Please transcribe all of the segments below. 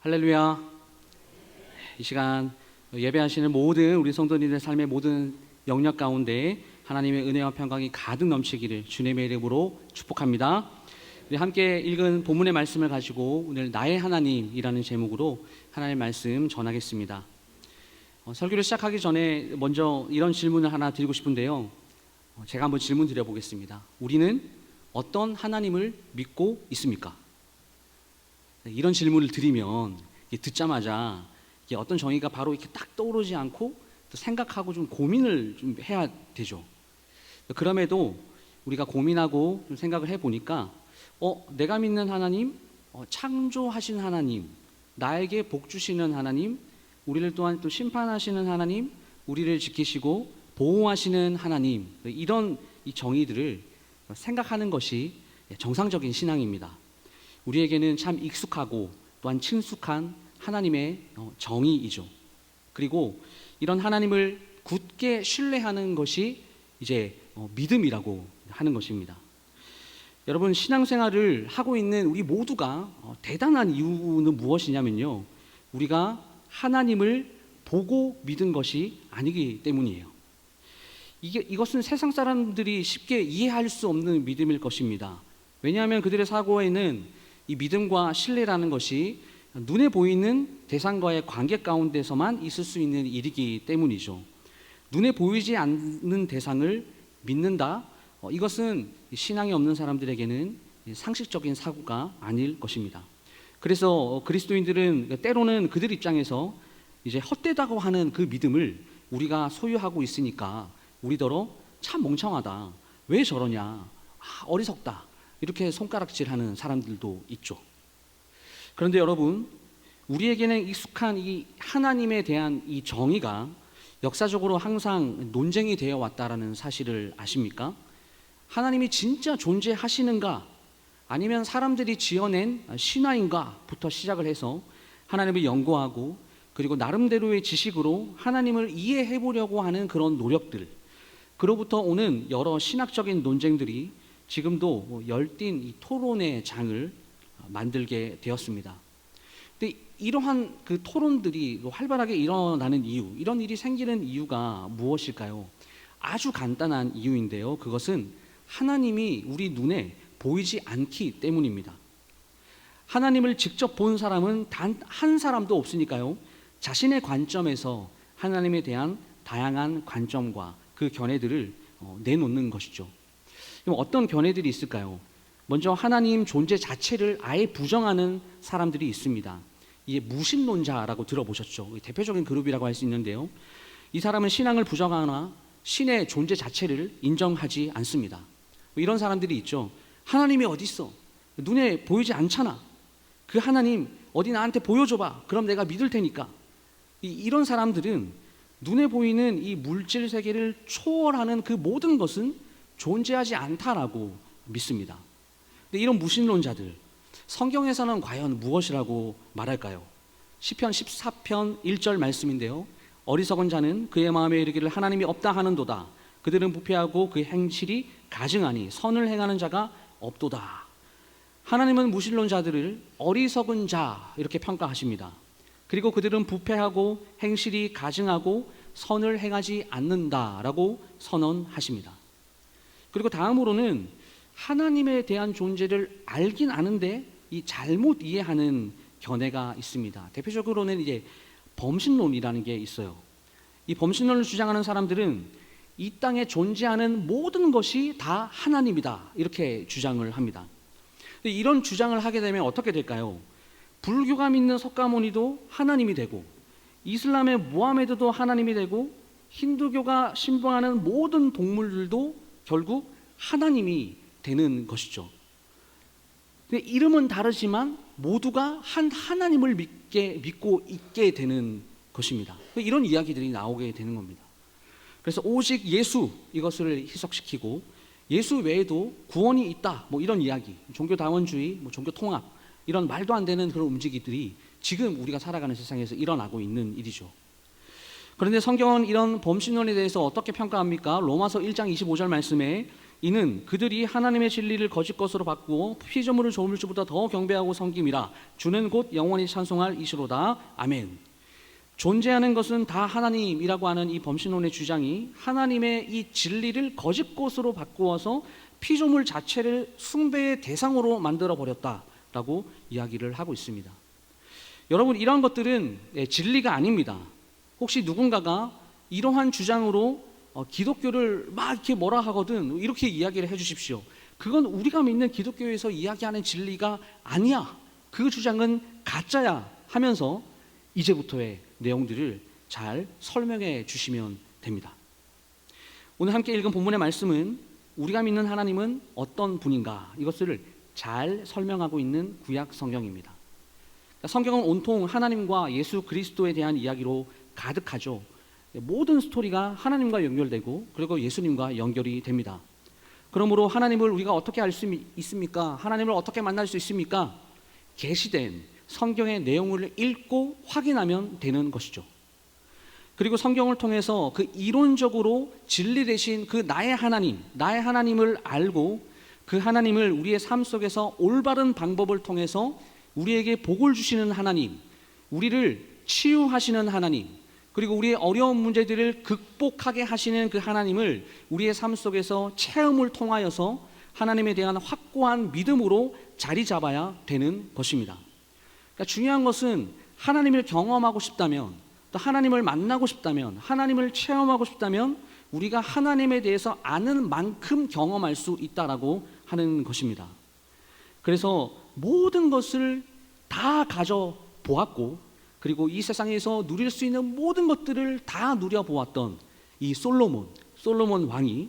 할렐루야. 이 시간 예배하시는 모든 우리 성도님들 삶의 모든 영역 가운데 하나님의 은혜와 평강이 가득 넘치기를 주님의 이름으로 축복합니다. 우리 함께 읽은 본문의 말씀을 가지고 오늘 나의 하나님이라는 제목으로 하나님의 말씀 전하겠습니다. 설교를 시작하기 전에 먼저 이런 질문을 하나 드리고 싶은데요. 제가 한번 질문 드려보겠습니다. 우리는 어떤 하나님을 믿고 있습니까? 이런 질문을 드리면 듣자마자 어떤 정의가 바로 이렇게 딱 떠오르지 않고 또 생각하고 좀 고민을 좀 해야 되죠. 그럼에도 우리가 고민하고 좀 생각을 해보니까 내가 믿는 하나님, 창조하신 하나님, 나에게 복 주시는 하나님, 우리를 또한 또 심판하시는 하나님, 우리를 지키시고 보호하시는 하나님, 이런 이 정의들을 생각하는 것이 정상적인 신앙입니다. 우리에게는 참 익숙하고 또한 친숙한 하나님의 정의이죠. 그리고 이런 하나님을 굳게 신뢰하는 것이 이제 믿음이라고 하는 것입니다. 여러분, 신앙생활을 하고 있는 우리 모두가 대단한 이유는 무엇이냐면요, 우리가 하나님을 보고 믿은 것이 아니기 때문이에요. 이것은 세상 사람들이 쉽게 이해할 수 없는 믿음일 것입니다. 왜냐하면 그들의 사고에는 이 믿음과 신뢰라는 것이 눈에 보이는 대상과의 관계 가운데서만 있을 수 있는 일이기 때문이죠. 눈에 보이지 않는 대상을 믿는다? 이것은 신앙이 없는 사람들에게는 상식적인 사고가 아닐 것입니다. 그래서 그리스도인들은 때로는 그들 입장에서 이제 헛되다고 하는 그 믿음을 우리가 소유하고 있으니까 우리더러 참 멍청하다, 왜 저러냐, 어리석다, 이렇게 손가락질하는 사람들도 있죠. 그런데 여러분, 우리에게는 익숙한 이 하나님에 대한 이 정의가 역사적으로 항상 논쟁이 되어 왔다라는 사실을 아십니까? 하나님이 진짜 존재하시는가, 아니면 사람들이 지어낸 신화인가부터 시작을 해서 하나님을 연구하고 그리고 나름대로의 지식으로 하나님을 이해해 보려고 하는 그런 노력들, 그로부터 오는 여러 신학적인 논쟁들이 지금도 열띤 이 토론의 장을 만들게 되었습니다. 근데 이러한 그 토론들이 활발하게 일어나는 이유, 이런 일이 생기는 이유가 무엇일까요? 아주 간단한 이유인데요. 그것은 하나님이 우리 눈에 보이지 않기 때문입니다. 하나님을 직접 본 사람은 단 한 사람도 없으니까요. 자신의 관점에서 하나님에 대한 다양한 관점과 그 견해들을 내놓는 것이죠. 그럼 어떤 견해들이 있을까요? 먼저 하나님 존재 자체를 아예 부정하는 사람들이 있습니다. 이게 무신론자라고 들어보셨죠? 대표적인 그룹이라고 할 수 있는데요. 이 사람은 신앙을 부정하거나 신의 존재 자체를 인정하지 않습니다. 이런 사람들이 있죠. 하나님이 어디 있어? 눈에 보이지 않잖아. 그 하나님 어디 나한테 보여줘봐. 그럼 내가 믿을 테니까. 이런 사람들은 눈에 보이는 이 물질 세계를 초월하는 그 모든 것은 존재하지 않다라고 믿습니다. 근데 이런 무신론자들, 성경에서는 과연 무엇이라고 말할까요? 시편 14편 1절 말씀인데요. 어리석은 자는 그의 마음에 이르기를 하나님이 없다 하는도다. 그들은 부패하고 그 행실이 가증하니 선을 행하는 자가 없도다. 하나님은 무신론자들을 어리석은 자 이렇게 평가하십니다. 그리고 그들은 부패하고 행실이 가증하고 선을 행하지 않는다라고 선언하십니다. 그리고 다음으로는 하나님에 대한 존재를 알긴 아는데 이 잘못 이해하는 견해가 있습니다. 대표적으로는 이제 범신론이라는 게 있어요. 이 범신론을 주장하는 사람들은 이 땅에 존재하는 모든 것이 다 하나님이다, 이렇게 주장을 합니다. 이런 주장을 하게 되면 어떻게 될까요? 불교가 믿는 석가모니도 하나님이 되고, 이슬람의 모하메드도 하나님이 되고, 힌두교가 신봉하는 모든 동물들도 결국 하나님이 되는 것이죠. 근데 이름은 다르지만 모두가 한 하나님을 믿고 있게 되는 것입니다. 이런 이야기들이 나오게 되는 겁니다. 그래서 오직 예수, 이것을 희석시키고 예수 외에도 구원이 있다, 이런 이야기, 종교다원주의, 종교 통합, 이런 말도 안 되는 그런 움직임들이 지금 우리가 살아가는 세상에서 일어나고 있는 일이죠. 그런데 성경은 이런 범신론에 대해서 어떻게 평가합니까? 로마서 1장 25절 말씀에 이는 그들이 하나님의 진리를 거짓 것으로 바꾸어 피조물을 조물 주보다 더 경배하고 섬김이라. 주는 곧 영원히 찬송할 이시로다. 아멘. 존재하는 것은 다 하나님이라고 하는 이 범신론의 주장이 하나님의 이 진리를 거짓 것으로 바꾸어서 피조물 자체를 숭배의 대상으로 만들어 버렸다라고 이야기를 하고 있습니다. 여러분, 이러한 것들은 진리가 아닙니다. 혹시 누군가가 이러한 주장으로 기독교를 막 이렇게 뭐라 하거든 이렇게 이야기를 해주십시오. 그건 우리가 믿는 기독교에서 이야기하는 진리가 아니야, 그 주장은 가짜야 하면서 이제부터의 내용들을 잘 설명해 주시면 됩니다. 오늘 함께 읽은 본문의 말씀은 우리가 믿는 하나님은 어떤 분인가, 이것을 잘 설명하고 있는 구약 성경입니다. 성경은 온통 하나님과 예수 그리스도에 대한 이야기로 가득하죠. 모든 스토리가 하나님과 연결되고 그리고 예수님과 연결이 됩니다. 그러므로 하나님을 우리가 어떻게 알 수 있습니까? 하나님을 어떻게 만날 수 있습니까? 계시된 성경의 내용을 읽고 확인하면 되는 것이죠. 그리고 성경을 통해서 그 이론적으로 진리 되신 그 나의 하나님을 알고 그 하나님을 우리의 삶 속에서 올바른 방법을 통해서 우리에게 복을 주시는 하나님, 우리를 치유하시는 하나님, 그리고 우리의 어려운 문제들을 극복하게 하시는 그 하나님을 우리의 삶 속에서 체험을 통하여서 하나님에 대한 확고한 믿음으로 자리 잡아야 되는 것입니다. 그러니까 중요한 것은 하나님을 경험하고 싶다면, 또 하나님을 만나고 싶다면, 하나님을 체험하고 싶다면 우리가 하나님에 대해서 아는 만큼 경험할 수 있다라고 하는 것입니다. 그래서 모든 것을 다 가져보았고 그리고 이 세상에서 누릴 수 있는 모든 것들을 다 누려보았던 이 솔로몬 왕이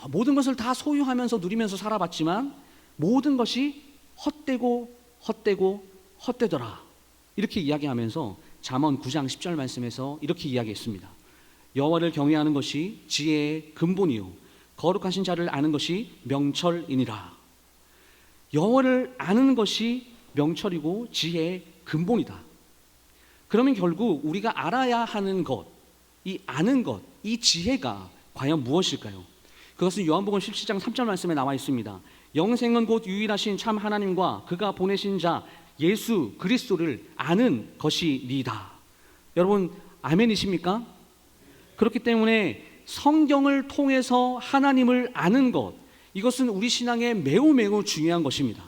모든 것을 다 소유하면서 누리면서 살아봤지만 모든 것이 헛되더라, 이렇게 이야기하면서 잠언 9장 10절 말씀에서 이렇게 이야기했습니다. 여호와를 경외하는 것이 지혜의 근본이요 거룩하신 자를 아는 것이 명철이니라. 여호와를 아는 것이 명철이고 지혜의 근본이다. 그러면 결국 우리가 알아야 하는 것, 이 아는 것, 이 지혜가 과연 무엇일까요? 그것은 요한복음 17장 3절 말씀에 나와 있습니다. 영생은 곧 유일하신 참 하나님과 그가 보내신 자 예수 그리스도를 아는 것이니이다. 여러분, 아멘이십니까? 그렇기 때문에 성경을 통해서 하나님을 아는 것, 이것은 우리 신앙에 매우 중요한 것입니다.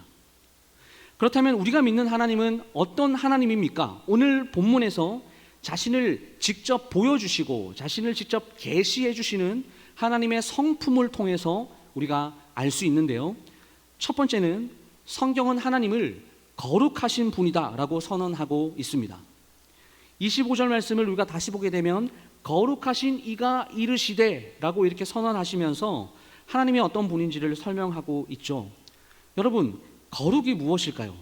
그렇다면 우리가 믿는 하나님은 어떤 하나님입니까? 오늘 본문에서 자신을 직접 보여주시고 자신을 직접 계시해 주시는 하나님의 성품을 통해서 우리가 알 수 있는데요, 첫 번째는 성경은 하나님을 거룩하신 분이다 라고 선언하고 있습니다. 25절 말씀을 우리가 다시 보게 되면 거룩하신 이가 이르시되 라고 이렇게 선언하시면서 하나님이 어떤 분인지를 설명하고 있죠. 여러분, 거룩이 무엇일까요?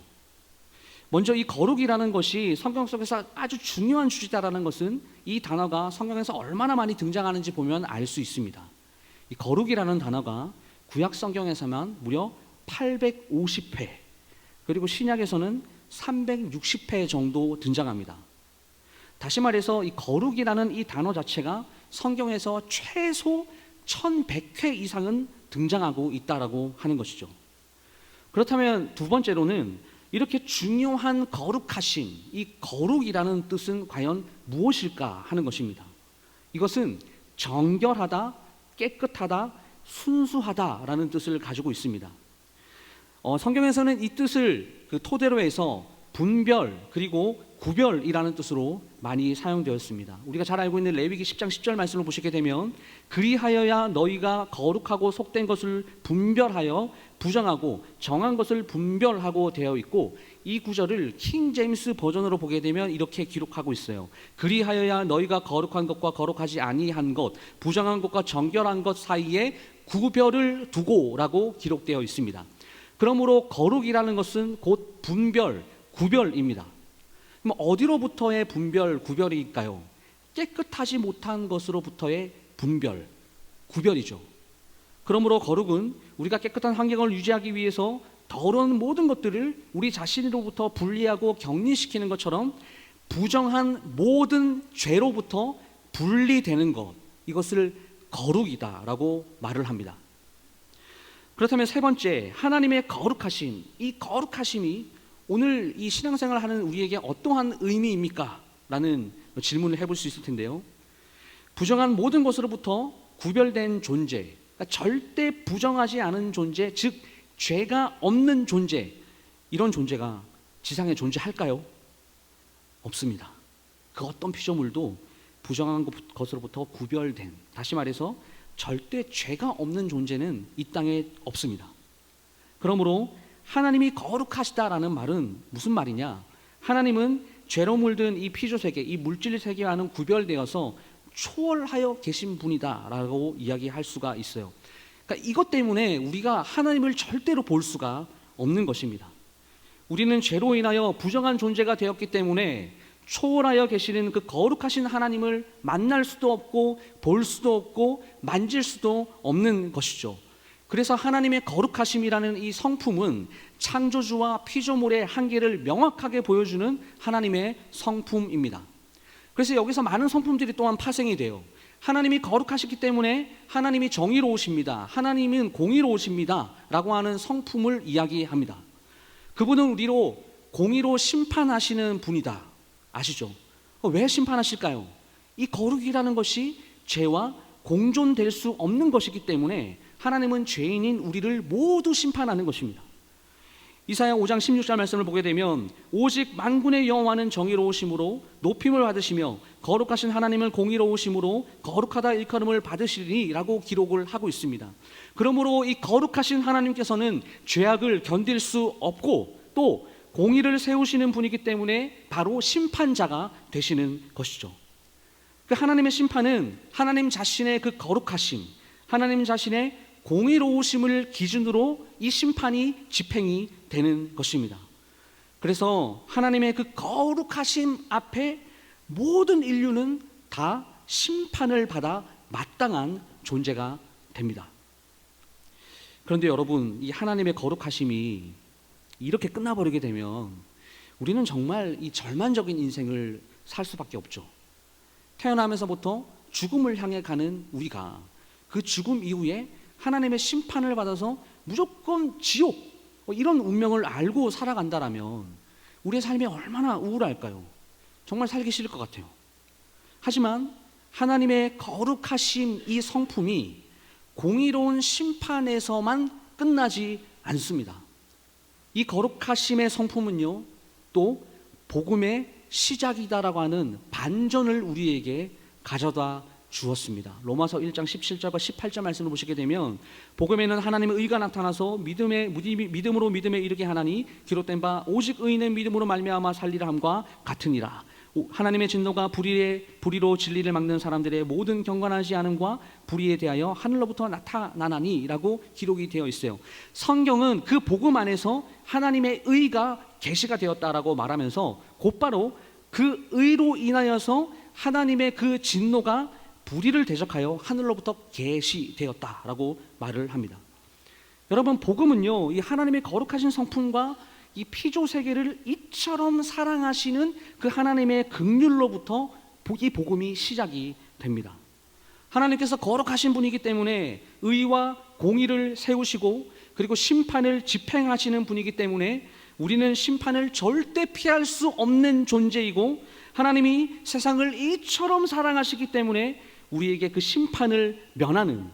먼저 이 거룩이라는 것이 성경 속에서 아주 중요한 주제다라는 것은 이 단어가 성경에서 얼마나 많이 등장하는지 보면 알 수 있습니다. 이 거룩이라는 단어가 구약 성경에서만 무려 850회, 그리고 신약에서는 360회 정도 등장합니다. 다시 말해서 이 거룩이라는 이 단어 자체가 성경에서 최소 1100회 이상은 등장하고 있다라고 하는 것이죠. 그렇다면 두 번째로는 이렇게 중요한 거룩하신 이 거룩이라는 뜻은 과연 무엇일까 하는 것입니다. 이것은 정결하다, 깨끗하다, 순수하다라는 뜻을 가지고 있습니다. 성경에서는 이 뜻을 토대로 해서 분별 그리고 구별이라는 뜻으로 많이 사용되었습니다. 우리가 잘 알고 있는 레위기 10장 10절 말씀을 보시게 되면 그리하여야 너희가 거룩하고 속된 것을 분별하여 부정하고 정한 것을 분별하고 되어 있고, 이 구절을 킹 제임스 버전으로 보게 되면 이렇게 기록하고 있어요. 그리하여야 너희가 거룩한 것과 거룩하지 아니한 것, 부정한 것과 정결한 것 사이에 구별을 두고라고 기록되어 있습니다. 그러므로 거룩이라는 것은 곧 분별, 구별입니다. 그럼 어디로부터의 분별, 구별일까요? 깨끗하지 못한 것으로부터의 분별, 구별이죠. 그러므로 거룩은 우리가 깨끗한 환경을 유지하기 위해서 더러운 모든 것들을 우리 자신으로부터 분리하고 격리시키는 것처럼 부정한 모든 죄로부터 분리되는 것, 이것을 거룩이다라고 말을 합니다. 그렇다면 세 번째, 하나님의 거룩하심. 이 거룩하심이 오늘 이 신앙생활을 하는 우리에게 어떠한 의미입니까? 라는 질문을 해볼 수 있을 텐데요. 부정한 모든 것으로부터 구별된 존재, 그러니까 절대 부정하지 않은 존재, 즉 죄가 없는 존재, 이런 존재가 지상에 존재할까요? 없습니다. 그 어떤 피조물도 부정한 것으로부터 구별된, 다시 말해서 절대 죄가 없는 존재는 이 땅에 없습니다. 그러므로 하나님이 거룩하시다라는 말은 무슨 말이냐? 하나님은 죄로 물든 이 피조세계, 이 물질 세계와는 구별되어서 초월하여 계신 분이다라고 이야기할 수가 있어요. 그러니까 이것 때문에 우리가 하나님을 절대로 볼 수가 없는 것입니다. 우리는 죄로 인하여 부정한 존재가 되었기 때문에 초월하여 계시는 그 거룩하신 하나님을 만날 수도 없고 볼 수도 없고 만질 수도 없는 것이죠. 그래서 하나님의 거룩하심이라는 이 성품은 창조주와 피조물의 한계를 명확하게 보여주는 하나님의 성품입니다. 그래서 여기서 많은 성품들이 또한 파생이 돼요. 하나님이 거룩하시기 때문에 하나님이 정의로우십니다. 하나님은 공의로우십니다. 라고 하는 성품을 이야기합니다. 그분은 우리로 공의로 심판하시는 분이다. 아시죠? 왜 심판하실까요? 이 거룩이라는 것이 죄와 공존될 수 없는 것이기 때문에 하나님은 죄인인 우리를 모두 심판하는 것입니다. 이사야 5장 16절 말씀을 보게 되면 오직 만군의 여호와는 정의로우심으로 높임을 받으시며 거룩하신 하나님은 공의로우심으로 거룩하다 일컬음을 받으시리니 라고 기록을 하고 있습니다. 그러므로 이 거룩하신 하나님께서는 죄악을 견딜 수 없고 또 공의를 세우시는 분이기 때문에 바로 심판자가 되시는 것이죠. 그 하나님의 심판은 하나님 자신의 그 거룩하심, 하나님 자신의 공의로우심을 기준으로 이 심판이 집행이 되는 것입니다. 그래서 하나님의 그 거룩하심 앞에 모든 인류는 다 심판을 받아 마땅한 존재가 됩니다. 그런데 여러분, 이 하나님의 거룩하심이 이렇게 끝나버리게 되면 우리는 정말 이 절망적인 인생을 살 수밖에 없죠. 태어나면서부터 죽음을 향해 가는 우리가 그 죽음 이후에 하나님의 심판을 받아서 무조건 지옥, 이런 운명을 알고 살아간다라면 우리의 삶이 얼마나 우울할까요? 정말 살기 싫을 것 같아요. 하지만 하나님의 거룩하심 이 성품이 공의로운 심판에서만 끝나지 않습니다. 이 거룩하심의 성품은요, 또 복음의 시작이다라고 하는 반전을 우리에게 가져다 주었습니다. 로마서 1장 17절과 18절 말씀을 보시게 되면 복음에는 하나님의 의가 나타나서 믿음으로 믿음에 이르게 하나니 기록된 바 오직 의인은 믿음으로 말미암아 살리라 함과 같으니라. 하나님의 진노가 불의로 진리를 막는 사람들의 모든 경건하지 않음과 불의에 대하여 하늘로부터 나타나나니 라고 기록이 되어 있어요. 성경은 그 복음 안에서 하나님의 의가 계시가 되었다라고 말하면서 곧바로 그 의로 인하여서 하나님의 그 진노가 불의를 대적하여 하늘로부터 계시되었다라고 말을 합니다. 여러분, 복음은요, 이 하나님의 거룩하신 성품과 이 피조 세계를 이처럼 사랑하시는 그 하나님의 긍휼로부터 이 복음이 시작이 됩니다. 하나님께서 거룩하신 분이기 때문에 의와 공의를 세우시고 그리고 심판을 집행하시는 분이기 때문에 우리는 심판을 절대 피할 수 없는 존재이고 하나님이 세상을 이처럼 사랑하시기 때문에 우리에게 그 심판을 면하는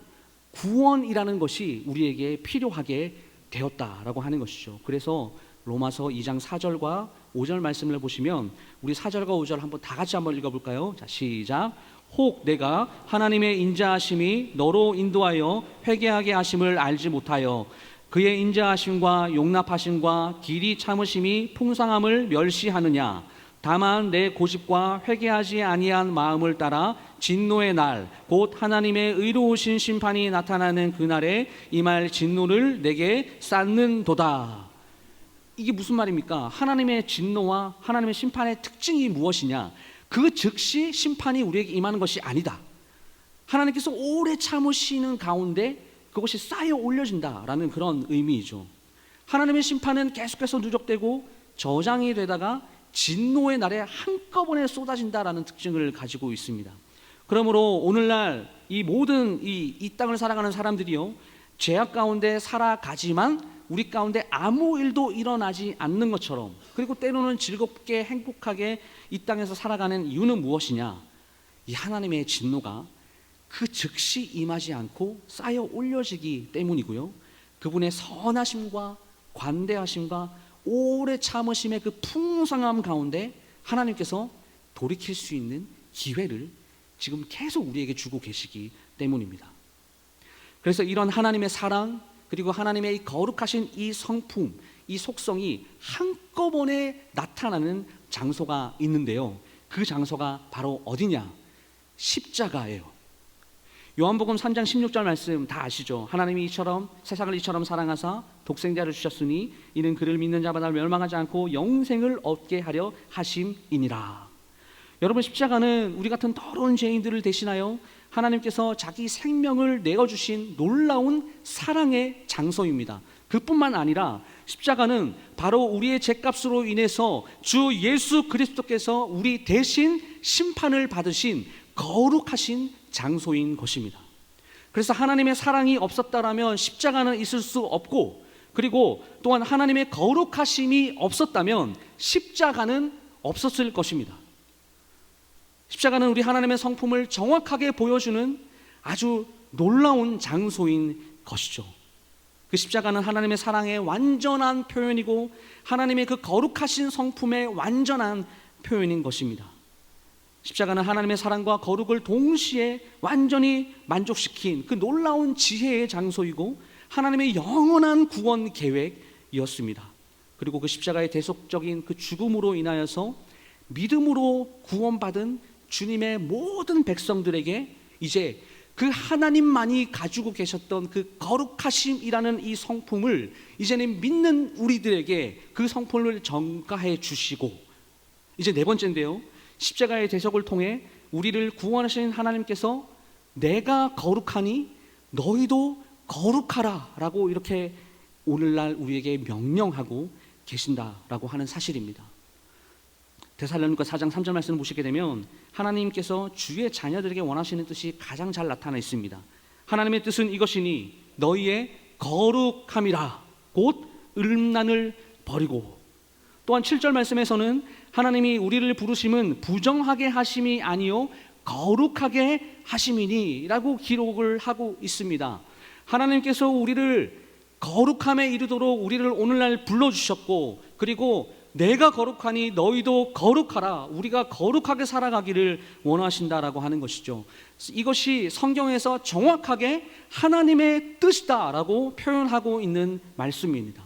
구원이라는 것이 우리에게 필요하게 되었다라고 하는 것이죠. 그래서 로마서 2장 4절과 5절 말씀을 보시면 우리 4절과 5절 한번 다 같이 한번 읽어볼까요? 자, 시작. 혹 내가 하나님의 인자하심이 너로 인도하여 회개하게 하심을 알지 못하여 그의 인자하심과 용납하심과 길이 참으심이 풍성함을 멸시하느냐. 다만 내 고집과 회개하지 아니한 마음을 따라 진노의 날 곧 하나님의 의로우신 심판이 나타나는 그날에 임할 진노를 내게 쌓는도다. 이게 무슨 말입니까? 하나님의 진노와 하나님의 심판의 특징이 무엇이냐? 그 즉시 심판이 우리에게 임하는 것이 아니다. 하나님께서 오래 참으시는 가운데 그것이 쌓여 올려진다라는 그런 의미이죠. 하나님의 심판은 계속해서 누적되고 저장이 되다가 진노의 날에 한꺼번에 쏟아진다라는 특징을 가지고 있습니다. 그러므로 오늘날 이 모든 이 땅을 살아가는 사람들이요, 죄악 가운데 살아가지만 우리 가운데 아무 일도 일어나지 않는 것처럼, 그리고 때로는 즐겁게 행복하게 이 땅에서 살아가는 이유는 무엇이냐? 이 하나님의 진노가 그 즉시 임하지 않고 쌓여 올려지기 때문이고요, 그분의 선하심과 관대하심과 오래 참으심의 그 풍성함 가운데 하나님께서 돌이킬 수 있는 기회를 지금 계속 우리에게 주고 계시기 때문입니다. 그래서 이런 하나님의 사랑, 그리고 하나님의 이 거룩하신 이 성품, 이 속성이 한꺼번에 나타나는 장소가 있는데요, 그 장소가 바로 어디냐? 십자가예요. 요한복음 3장 16절 말씀 다 아시죠? 하나님이 이처럼 세상을 이처럼 사랑하사 독생자를 주셨으니 이는 그를 믿는 자마다 멸망하지 않고 영생을 얻게 하려 하심이니라. 여러분, 십자가는 우리 같은 더러운 죄인들을 대신하여 하나님께서 자기 생명을 내어주신 놀라운 사랑의 장소입니다. 그뿐만 아니라 십자가는 바로 우리의 죄값으로 인해서 주 예수 그리스도께서 우리 대신 심판을 받으신 거룩하신 장소인 것입니다. 그래서 하나님의 사랑이 없었다라면 십자가는 있을 수 없고, 그리고 또한 하나님의 거룩하심이 없었다면 십자가는 없었을 것입니다. 십자가는 우리 하나님의 성품을 정확하게 보여주는 아주 놀라운 장소인 것이죠. 그 십자가는 하나님의 사랑의 완전한 표현이고 하나님의 그 거룩하신 성품의 완전한 표현인 것입니다. 십자가는 하나님의 사랑과 거룩을 동시에 완전히 만족시킨 그 놀라운 지혜의 장소이고 하나님의 영원한 구원 계획이었습니다. 그리고 그 십자가의 대속적인 그 죽음으로 인하여서 믿음으로 구원받은 주님의 모든 백성들에게 이제 그 하나님만이 가지고 계셨던 그 거룩하심이라는 이 성품을 이제는 믿는 우리들에게 그 성품을 전가해 주시고, 이제 네 번째인데요, 십자가의 대속을 통해 우리를 구원하신 하나님께서 내가 거룩하니 너희도 거룩하라 라고 이렇게 오늘날 우리에게 명령하고 계신다라고 하는 사실입니다. 데살로니가 4장 3절 말씀을 보시게 되면 하나님께서 주의 자녀들에게 원하시는 뜻이 가장 잘 나타나 있습니다. 하나님의 뜻은 이것이니 너희의 거룩함이라 곧 음란을 버리고, 또한 7절 말씀에서는 하나님이 우리를 부르심은 부정하게 하심이 아니요 거룩하게 하심이니 라고 기록을 하고 있습니다. 하나님께서 우리를 거룩함에 이르도록 우리를 오늘날 불러주셨고, 그리고 내가 거룩하니 너희도 거룩하라, 우리가 거룩하게 살아가기를 원하신다라고 하는 것이죠. 이것이 성경에서 정확하게 하나님의 뜻이다라고 표현하고 있는 말씀입니다.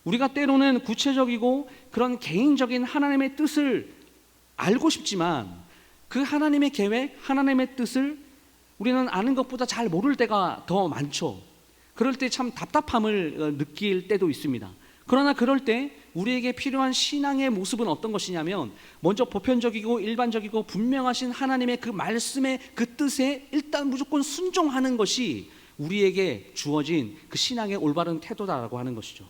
우리가 때로는 구체적이고 그런 개인적인 하나님의 뜻을 알고 싶지만 그 하나님의 계획, 하나님의 뜻을 우리는 아는 것보다 잘 모를 때가 더 많죠. 그럴 때 참 답답함을 느낄 때도 있습니다. 그러나 그럴 때 우리에게 필요한 신앙의 모습은 어떤 것이냐면, 먼저 보편적이고 일반적이고 분명하신 하나님의 그 말씀의 그 뜻에 일단 무조건 순종하는 것이 우리에게 주어진 그 신앙의 올바른 태도다라고 하는 것이죠.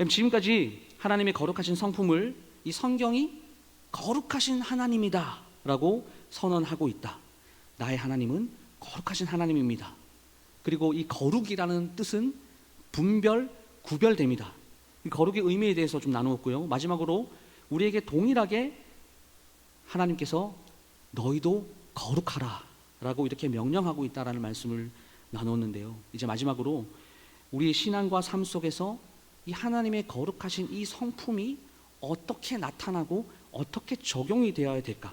지금까지 하나님의 거룩하신 성품을 이 성경이 거룩하신 하나님이다 라고 선언하고 있다. 나의 하나님은 거룩하신 하나님입니다. 그리고 이 거룩이라는 뜻은 분별, 구별됩니다. 이 거룩의 의미에 대해서 좀 나누었고요, 마지막으로 우리에게 동일하게 하나님께서 너희도 거룩하라 라고 이렇게 명령하고 있다라는 말씀을 나눴는데요, 이제 마지막으로 우리의 신앙과 삶 속에서 이 하나님의 거룩하신 이 성품이 어떻게 나타나고 어떻게 적용이 되어야 될까?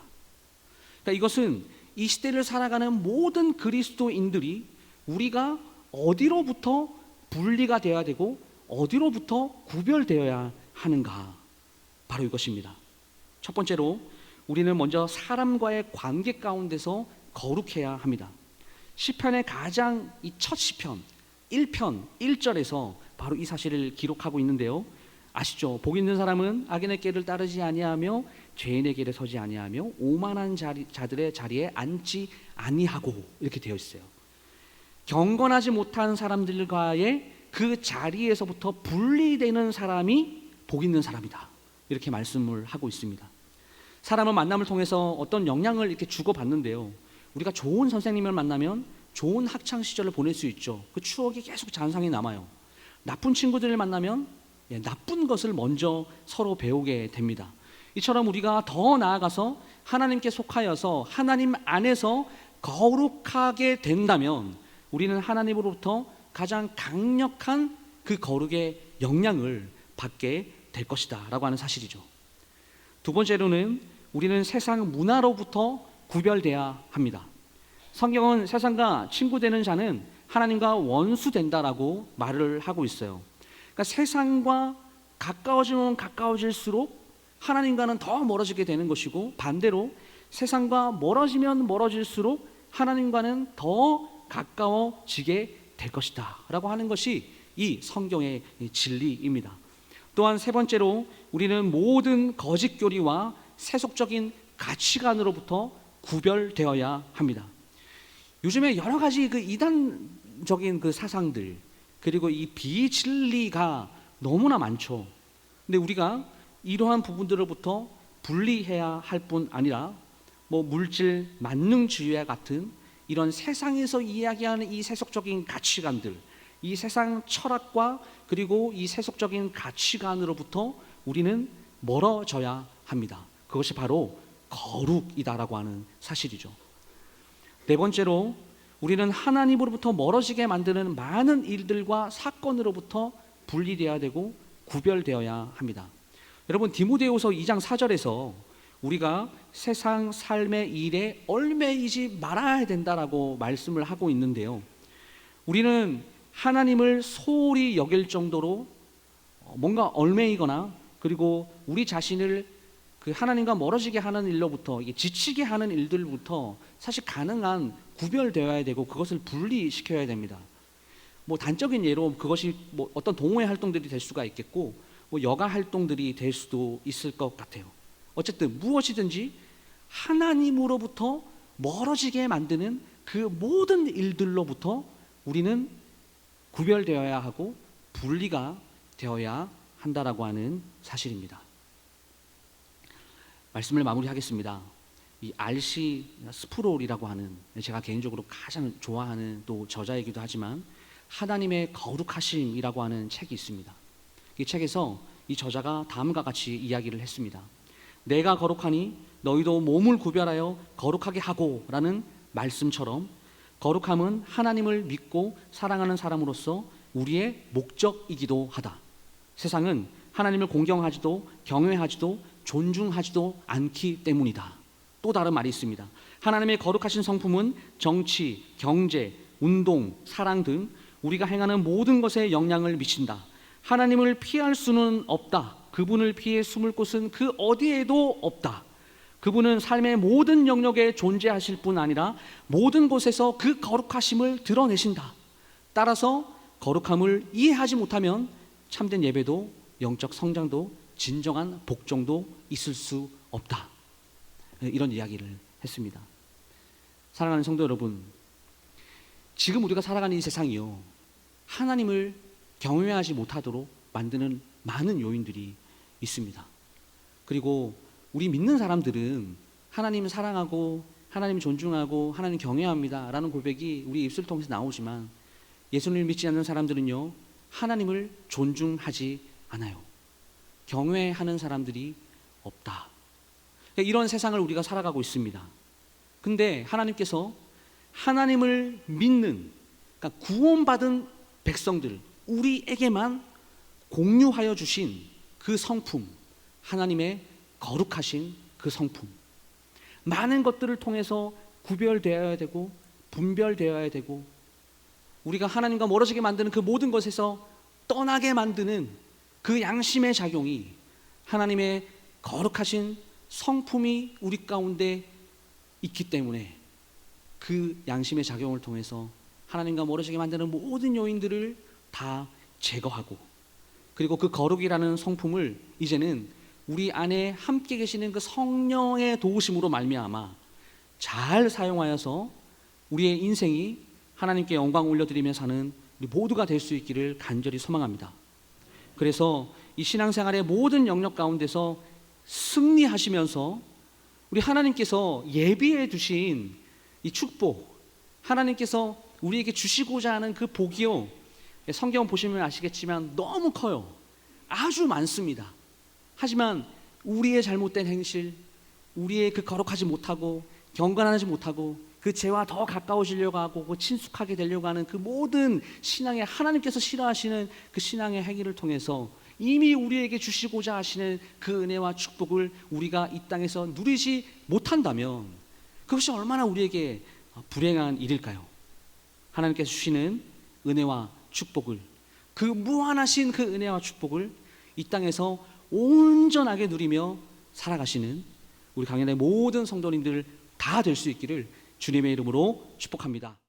그러니까 이것은 이 시대를 살아가는 모든 그리스도인들이 우리가 어디로부터 분리가 되어야 되고 어디로부터 구별되어야 하는가, 바로 이것입니다. 첫 번째로 우리는 먼저 사람과의 관계 가운데서 거룩해야 합니다. 시편의 가장 이 첫 시편 1편 1절에서 바로 이 사실을 기록하고 있는데요, 아시죠? 복 있는 사람은 악인의 길을 따르지 아니하며 죄인의 길에 서지 아니하며 오만한 자들의 자리에 앉지 아니하고, 이렇게 되어 있어요. 경건하지 못한 사람들과의 그 자리에서부터 분리되는 사람이 복 있는 사람이다, 이렇게 말씀을 하고 있습니다. 사람은 만남을 통해서 어떤 영향을 이렇게 주고받는데요, 우리가 좋은 선생님을 만나면 좋은 학창 시절을 보낼 수 있죠. 그 추억이 계속 잔상이 남아요. 나쁜 친구들을 만나면 나쁜 것을 먼저 서로 배우게 됩니다. 이처럼 우리가 더 나아가서 하나님께 속하여서 하나님 안에서 거룩하게 된다면 우리는 하나님으로부터 가장 강력한 그 거룩의 영향을 받게 될 것이다 라고 하는 사실이죠. 두 번째로는 우리는 세상 문화로부터 구별돼야 합니다. 성경은 세상과 친구 되는 자는 하나님과 원수 된다라고 말을 하고 있어요. 그러니까 세상과 가까워지면 가까워질수록 하나님과는 더 멀어지게 되는 것이고, 반대로 세상과 멀어지면 멀어질수록 하나님과는 더 가까워지게 될 것이다 라고 하는 것이 이 성경의 진리입니다. 또한 세 번째로 우리는 모든 거짓 교리와 세속적인 가치관으로부터 구별되어야 합니다. 요즘에 여러 가지 그 이단적인 그 사상들, 그리고 이 비진리가 너무나 많죠. 근데 우리가 이러한 부분들로부터 분리해야 할 뿐 아니라 물질 만능주의와 같은 이런 세상에서 이야기하는 이 세속적인 가치관들, 이 세상 철학과 그리고 이 세속적인 가치관으로부터 우리는 멀어져야 합니다. 그것이 바로 거룩이다라고 하는 사실이죠. 네 번째로 우리는 하나님으로부터 멀어지게 만드는 많은 일들과 사건으로부터 분리되어야 되고 구별되어야 합니다. 여러분, 디모데후서 2장 4절에서 우리가 세상 삶의 일에 얽매이지 말아야 된다라고 말씀을 하고 있는데요, 우리는 하나님을 소홀히 여길 정도로 뭔가 얽매이거나 그리고 우리 자신을 그 하나님과 멀어지게 하는 일로부터, 지치게 하는 일들부터 사실 가능한 구별되어야 되고 그것을 분리시켜야 됩니다. 단적인 예로 그것이 어떤 동호회 활동들이 될 수가 있겠고 여가 활동들이 될 수도 있을 것 같아요. 어쨌든 무엇이든지 하나님으로부터 멀어지게 만드는 그 모든 일들로부터 우리는 구별되어야 하고 분리가 되어야 한다라고 하는 사실입니다. 말씀을 마무리하겠습니다. 이 R.C. 스프롤이라고 하는, 제가 개인적으로 가장 좋아하는 또 저자이기도 하지만 하나님의 거룩하심이라고 하는 책이 있습니다. 이 책에서 이 저자가 다음과 같이 이야기를 했습니다. 내가 거룩하니 너희도 몸을 구별하여 거룩하게 하고 라는 말씀처럼 거룩함은 하나님을 믿고 사랑하는 사람으로서 우리의 목적이기도 하다. 세상은 하나님을 공경하지도 경외하지도 존중하지도 않기 때문이다. 또 다른 말이 있습니다. 하나님의 거룩하신 성품은 정치, 경제, 운동, 사랑 등 우리가 행하는 모든 것에 영향을 미친다. 하나님을 피할 수는 없다. 그분을 피해 숨을 곳은 그 어디에도 없다. 그분은 삶의 모든 영역에 존재하실 뿐 아니라 모든 곳에서 그 거룩하심을 드러내신다. 따라서 거룩함을 이해하지 못하면 참된 예배도 영적 성장도 진정한 복종도 있을 수 없다. 이런 이야기를 했습니다. 사랑하는 성도 여러분, 지금 우리가 살아가는 이 세상이요, 하나님을 경외하지 못하도록 만드는 많은 요인들이 있습니다. 그리고 우리 믿는 사람들은 하나님 사랑하고 하나님 존중하고 하나님 경외합니다 라는 고백이 우리 입술을 통해서 나오지만 예수님을 믿지 않는 사람들은요, 하나님을 존중하지 않아요. 경외하는 사람들이 없다. 이런 세상을 우리가 살아가고 있습니다. 근데 하나님께서 하나님을 믿는, 그러니까 구원받은 백성들, 우리에게만 공유하여 주신 그 성품, 하나님의 거룩하신 그 성품, 많은 것들을 통해서 구별되어야 되고 분별되어야 되고 우리가 하나님과 멀어지게 만드는 그 모든 것에서 떠나게 만드는 그 양심의 작용이 하나님의 거룩하신 성품이 우리 가운데 있기 때문에 그 양심의 작용을 통해서 하나님과 멀어지게 만드는 모든 요인들을 다 제거하고, 그리고 그 거룩이라는 성품을 이제는 우리 안에 함께 계시는 그 성령의 도우심으로 말미암아 잘 사용하여서 우리의 인생이 하나님께 영광 올려드리며 사는 우리 모두가 될 수 있기를 간절히 소망합니다. 그래서 이 신앙생활의 모든 영역 가운데서 승리하시면서 우리 하나님께서 예비해 두신 이 축복, 하나님께서 우리에게 주시고자 하는 그 복이요, 성경 보시면 아시겠지만 너무 커요. 아주 많습니다. 하지만 우리의 잘못된 행실, 우리의 그 거룩하지 못하고 경건하지 못하고 그 죄와 더 가까워지려고 하고 그 친숙하게 되려고 하는 그 모든 신앙의, 하나님께서 싫어하시는 그 신앙의 행위를 통해서 이미 우리에게 주시고자 하시는 그 은혜와 축복을 우리가 이 땅에서 누리지 못한다면 그것이 얼마나 우리에게 불행한 일일까요? 하나님께서 주시는 은혜와 축복을, 그 무한하신 그 은혜와 축복을 이 땅에서 온전하게 누리며 살아가시는 우리 강연의 모든 성도님들 다 될 수 있기를 주님의 이름으로 축복합니다.